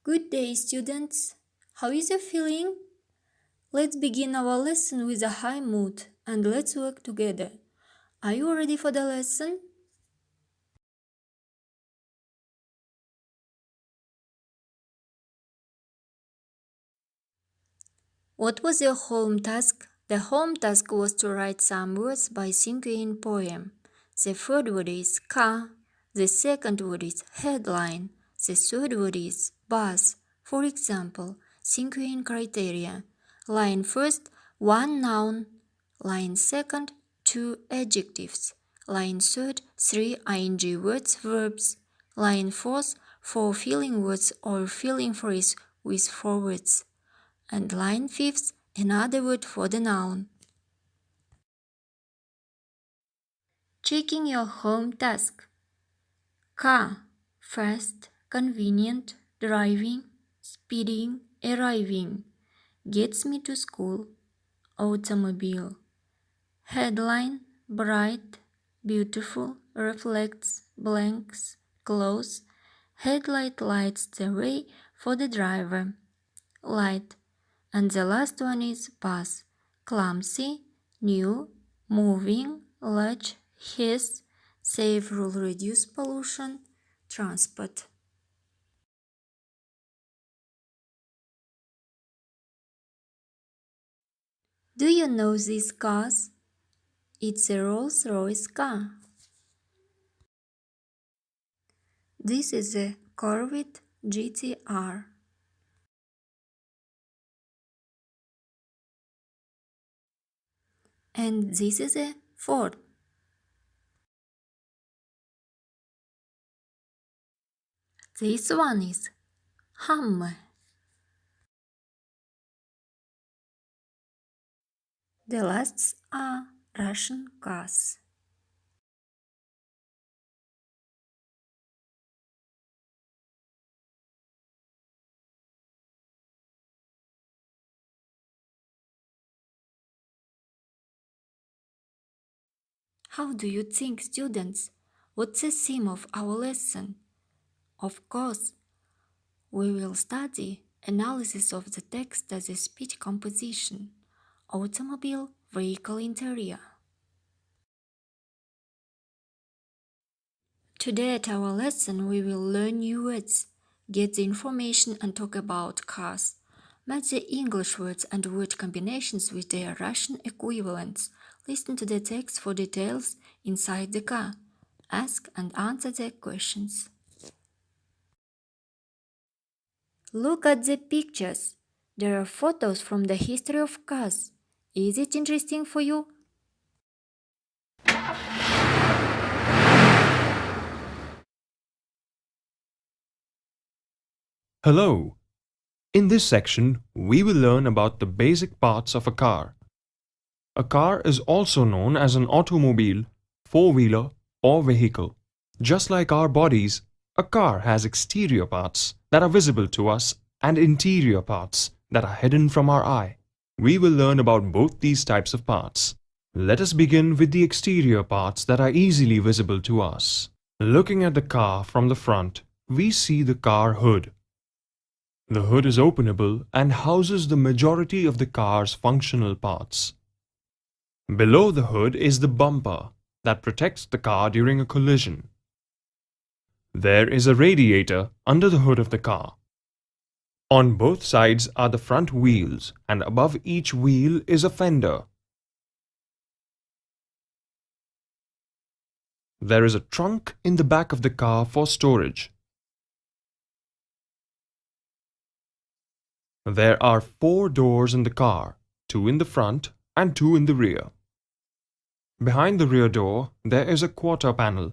Good day, students. How is your feeling? Let's begin our lesson with a high mood and let's work together. Are you ready for the lesson? What was your home task? The home task was to write some words by singing in poem. The first word is car. The second word is headline. The third word is bus. For example, singing criteria. Line first, 1 noun. Line second, 2 adjectives. Line third, 3 ing words, verbs. Line fourth, 4 filling words or filling phrase with 4 words. And line fifth, another word for the noun. Checking your home task. Car, fast, convenient, driving, speeding, arriving, gets me to school. Automobile. Headline, bright, beautiful, reflects, blanks, close. Headlight lights the way for the driver. Light. And the last one is bus. Clumsy, new, moving, large, his, safe rule, reduce pollution, transport. Do you know these cars? It's a Rolls-Royce car. This is a Corvette GTR. And this is a Ford. This one is Hummer. The lasts are Russian cars. How do you think, students? What's the theme of our lesson? Of course, we will study analysis of the text as a speech composition, automobile, vehicle interior. Today at our lesson we will learn new words, get the information and talk about cars, match the English words and word combinations with their Russian equivalents, listen to the text for details inside the car, ask and answer the questions. Look at the pictures. There are photos from the history of cars. Is it interesting for you? Hello! In this section, we will learn about the basic parts of a car. A car is also known as an automobile, four-wheeler, or vehicle. Just like our bodies, a car has exterior parts that are visible to us and interior parts that are hidden from our eye. We will learn about both these types of parts. Let us begin with the exterior parts that are easily visible to us. Looking at the car from the front, we see the car hood. The hood is openable and houses the majority of the car's functional parts. Below the hood is the bumper that protects the car during a collision. There is a radiator under the hood of the car. On both sides are the front wheels, and above each wheel is a fender. There is a trunk in the back of the car for storage. There are 4 doors in the car, 2 in the front and 2 in the rear. Behind the rear door, there is a quarter panel.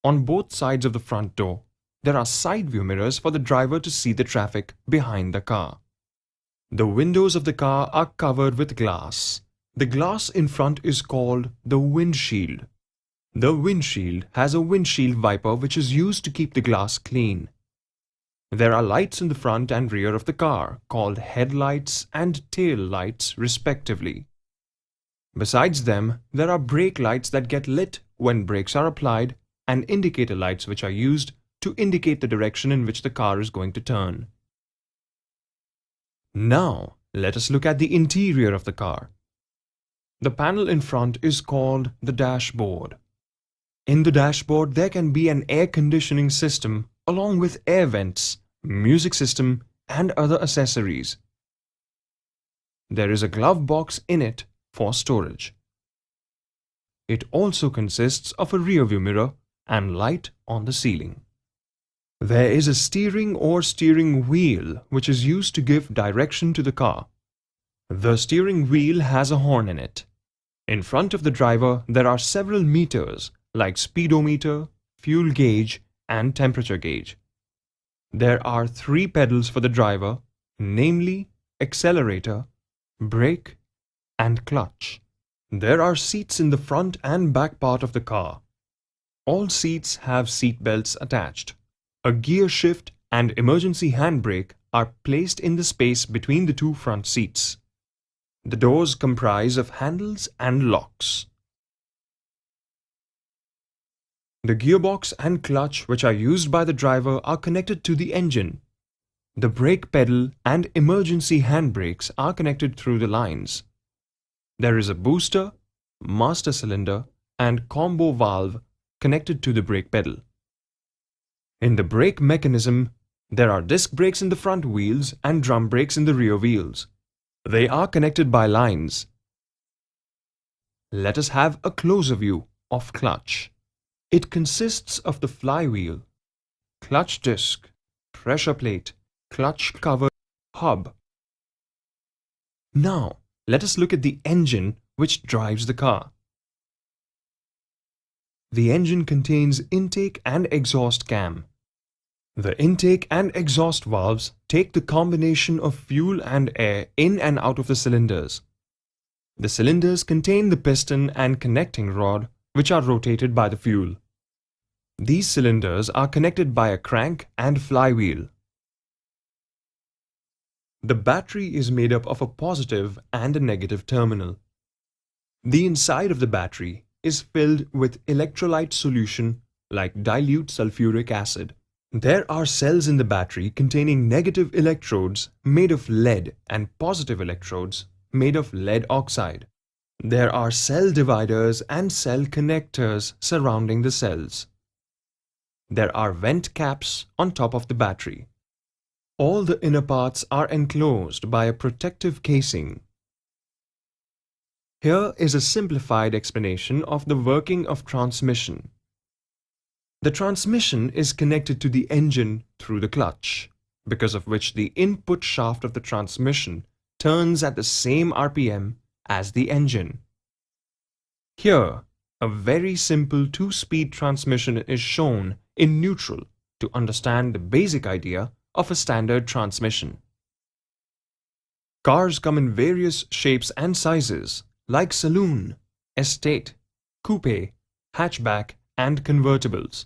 On both sides of the front door, there are side view mirrors for the driver to see the traffic behind the car. The windows of the car are covered with glass. The glass in front is called the windshield. The windshield has a windshield wiper which is used to keep the glass clean. There are lights in the front and rear of the car called headlights and tail lights respectively. Besides them, there are brake lights that get lit when brakes are applied and indicator lights which are used to indicate the direction in which the car is going to turn. Now, let us look at the interior of the car. The panel in front is called the dashboard. In the dashboard, there can be an air conditioning system along with air vents, music system, and other accessories. There is a glove box in it for storage. It also consists of a rear-view mirror and light on the ceiling. There is a steering or steering wheel which is used to give direction to the car. The steering wheel has a horn in it. In front of the driver, there are several meters like speedometer, fuel gauge, and temperature gauge. There are 3 pedals for the driver, namely accelerator, brake, and clutch. There are seats in the front and back part of the car. All seats have seat belts attached. A gear shift and emergency handbrake are placed in the space between the 2 front seats. The doors comprise of handles and locks. The gearbox and clutch which are used by the driver are connected to the engine. The brake pedal and emergency handbrakes are connected through the lines. There is a booster, master cylinder, and combo valve connected to the brake pedal. In the brake mechanism, there are disc brakes in the front wheels and drum brakes in the rear wheels. They are connected by lines. Let us have a closer view of clutch. It consists of the flywheel, clutch disc, pressure plate, clutch cover, hub. Now, let us look at the engine which drives the car. The engine contains intake and exhaust cam. The intake and exhaust valves take the combination of fuel and air in and out of the cylinders. The cylinders contain the piston and connecting rod which are rotated by the fuel. These cylinders are connected by a crank and flywheel. The battery is made up of a positive and a negative terminal. The inside of the battery is filled with electrolyte solution like dilute sulfuric acid. There are cells in the battery containing negative electrodes made of lead and positive electrodes made of lead oxide. There are cell dividers and cell connectors surrounding the cells. There are vent caps on top of the battery. All the inner parts are enclosed by a protective casing. Here is a simplified explanation of the working of transmission. The transmission is connected to the engine through the clutch, because of which the input shaft of the transmission turns at the same RPM as the engine. Here, a very simple 2-speed transmission is shown in neutral to understand the basic idea of a standard transmission. Cars come in various shapes and sizes like saloon, estate, coupe, hatchback, and convertibles.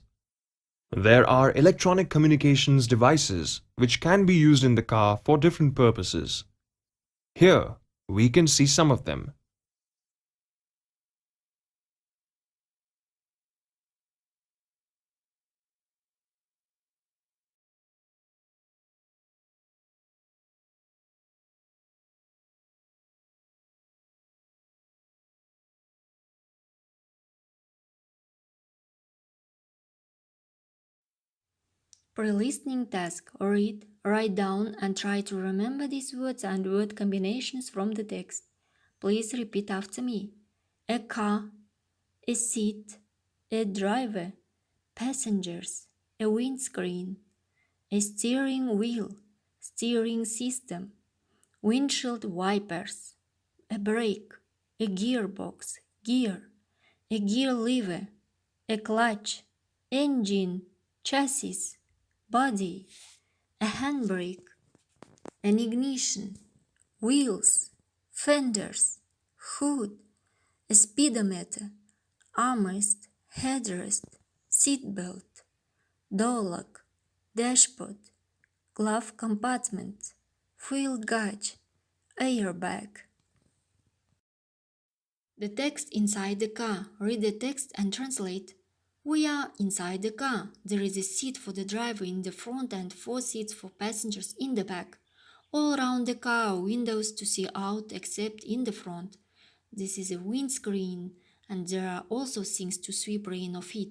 There are electronic communications devices which can be used in the car for different purposes. Here, we can see some of them. Pre-listening task. Read, write down, and try to remember these words and word combinations from the text. Please repeat after me. A car, a seat, a driver, passengers, a windscreen, a steering wheel, steering system, windshield wipers, a brake, a gearbox, gear, a gear lever, a clutch, engine, chassis, body, a handbrake, an ignition, wheels, fenders, hood, a speedometer, armrest, headrest, seatbelt, door lock, dashboard, glove compartment, fuel gauge, airbag. The text inside the car. Read the text and translate. We are inside the car. There is a seat for the driver in the front and 4 seats for passengers in the back. All around the car are windows to see out except in the front. This is a windscreen, and there are also things to sweep rain off it.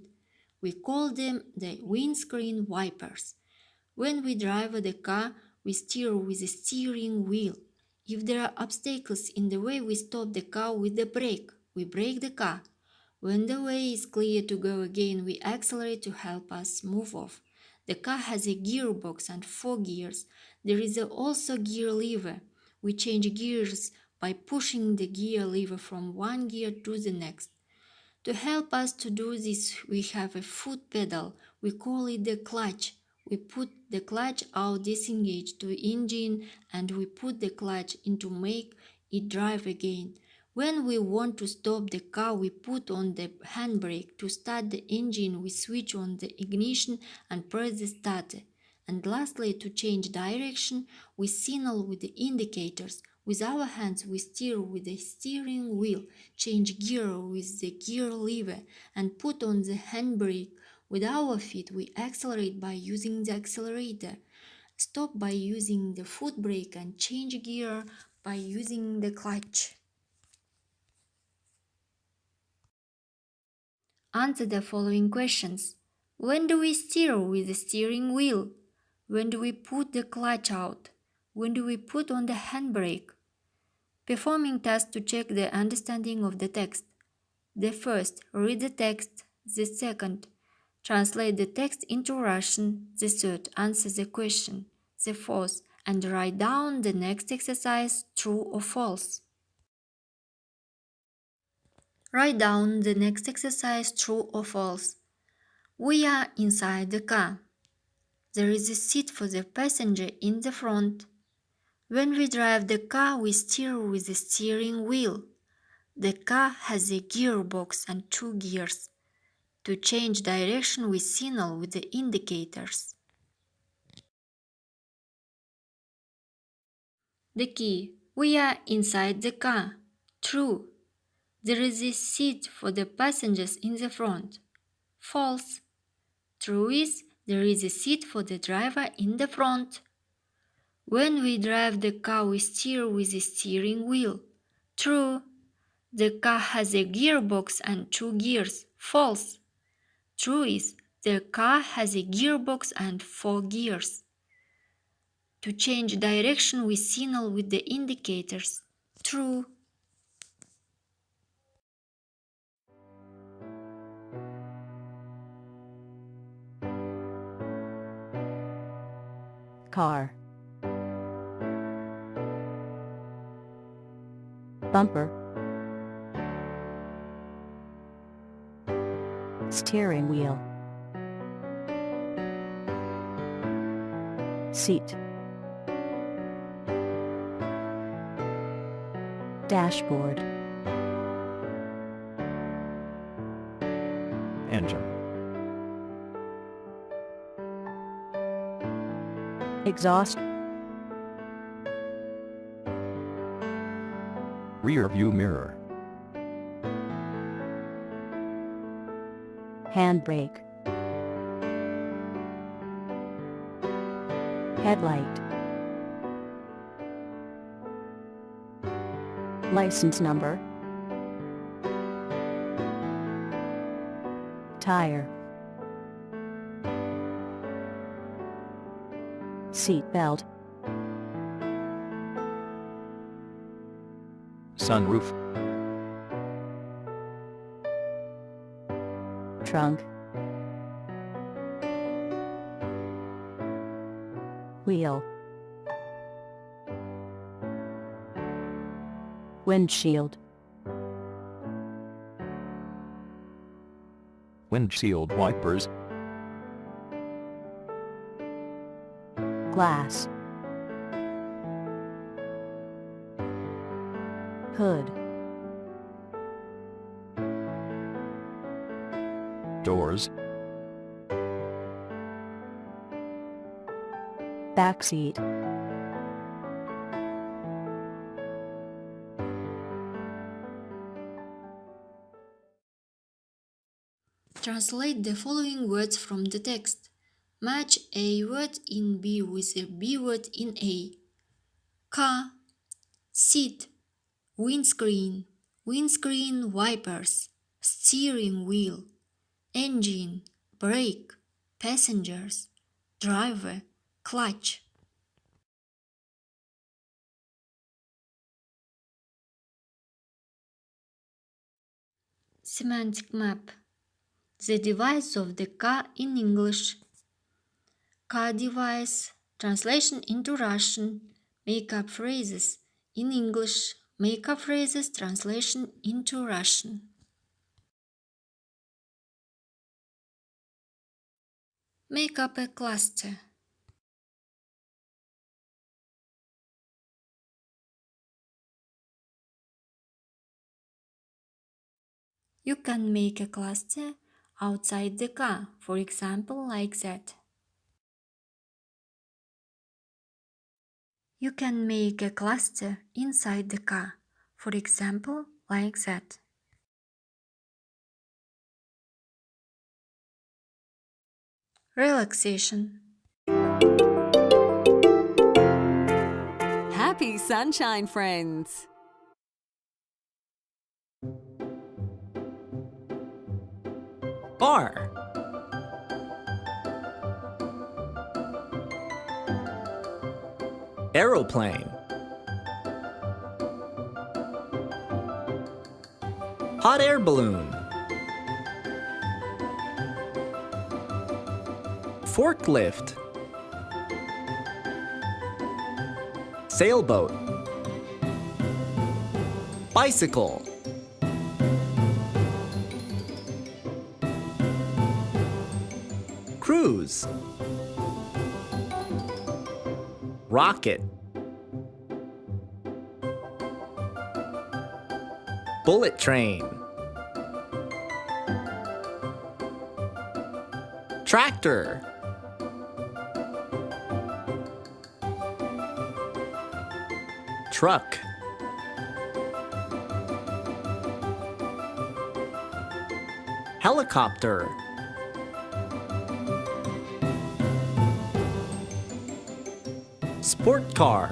We call them the windscreen wipers. When we drive the car, we steer with the steering wheel. If there are obstacles in the way, we stop the car with the brake. We brake the car. When the way is clear to go again, we accelerate to help us move off. The car has a gearbox and 4 gears. There is also a gear lever. We change gears by pushing the gear lever from one gear to the next. To help us to do this, we have a foot pedal. We call it the clutch. We put the clutch out, disengage to engine, and we put the clutch in to make it drive again. When we want to stop the car, we put on the handbrake. To start the engine, we switch on the ignition and press the starter. And lastly, to change direction, we signal with the indicators. With our hands, we steer with the steering wheel, change gear with the gear lever, and put on the handbrake. With our feet, we accelerate by using the accelerator, stop by using the foot brake, and change gear by using the clutch. Answer the following questions. When do we steer with the steering wheel? When do we put the clutch out? When do we put on the handbrake? Performing tasks to check the understanding of the text. The first, read the text. The second, translate the text into Russian. The third, answer the question. The fourth, and write down the next exercise, true or false. Write down the next exercise, true or false. We are inside the car. There is a seat for the passenger in the front. When we drive the car, we steer with the steering wheel. The car has a gearbox and 2 gears. To change direction, we signal with the indicators. The key. We are inside the car. True. There is a seat for the passengers in the front. False. True is there is a seat for the driver in the front. When we drive the car, we steer with the steering wheel. True. The car has a gearbox and 2 gears. False. True is the car has a gearbox and 4 gears. To change direction, we signal with the indicators. True. Car, bumper, steering wheel, seat, dashboard, engine, exhaust, rear view mirror, handbrake, headlight, license number, tire, seat belt, sunroof, trunk, wheel, windshield, windshield wipers, glass, hood, doors, back seat, Translate the following words from the text. Match A word in B with a B word in A. Car, seat, windscreen, windscreen wipers, steering wheel, engine, brake, passengers, driver, clutch. Semantic map. The device of the car in English. Car device. Translation into Russian. Make-up phrases in English. Make-up phrases translation into Russian. Make up a cluster. You can make a cluster outside the car, for example, like that. You can make a cluster inside the car, for example, like that. Relaxation. Happy Sunshine Friends! Bar. Aeroplane. Hot air balloon. Forklift. Sailboat. Bicycle. Cruise. Rocket. Bullet train. Tractor. Truck. Helicopter. Sport car.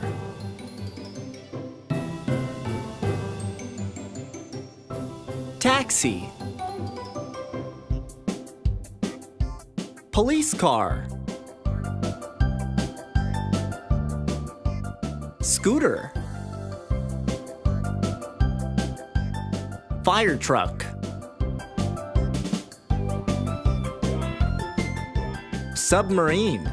Taxi. Police car. Scooter. Fire truck. Submarine.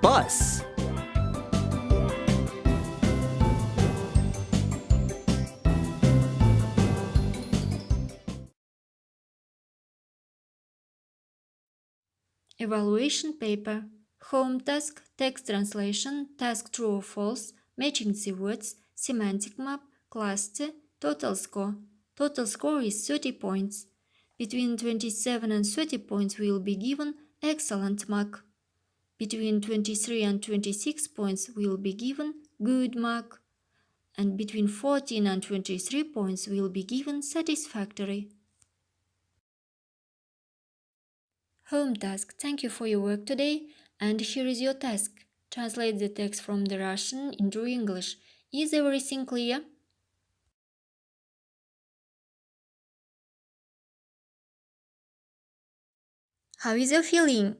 Bus. Evaluation paper. Home task, text translation, task true or false, matching the words, semantic map, cluster, total score. Total score is 30 points. Between 27 and 30 points will be given excellent mark. Between 23 and 26 points will be given good mark. And between 14 and 23 points will be given satisfactory. Home task. Thank you for your work today. And here is your task. Translate the text from the Russian into English. Is everything clear? How is your feeling?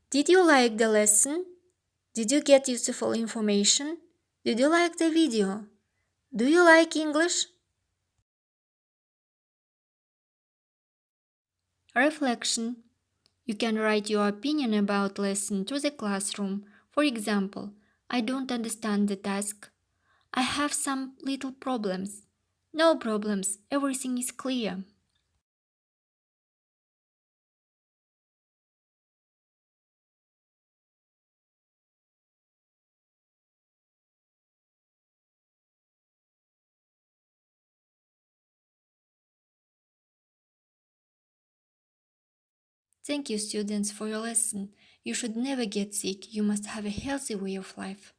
Did you like the lesson? Did you get useful information? Did you like the video? Do you like English? Reflection. You can write your opinion about lesson to the classroom. For example, I don't understand the task. I have some little problems. No problems, everything is clear. Thank you, students, for your lesson. You should never get sick. You must have a healthy way of life.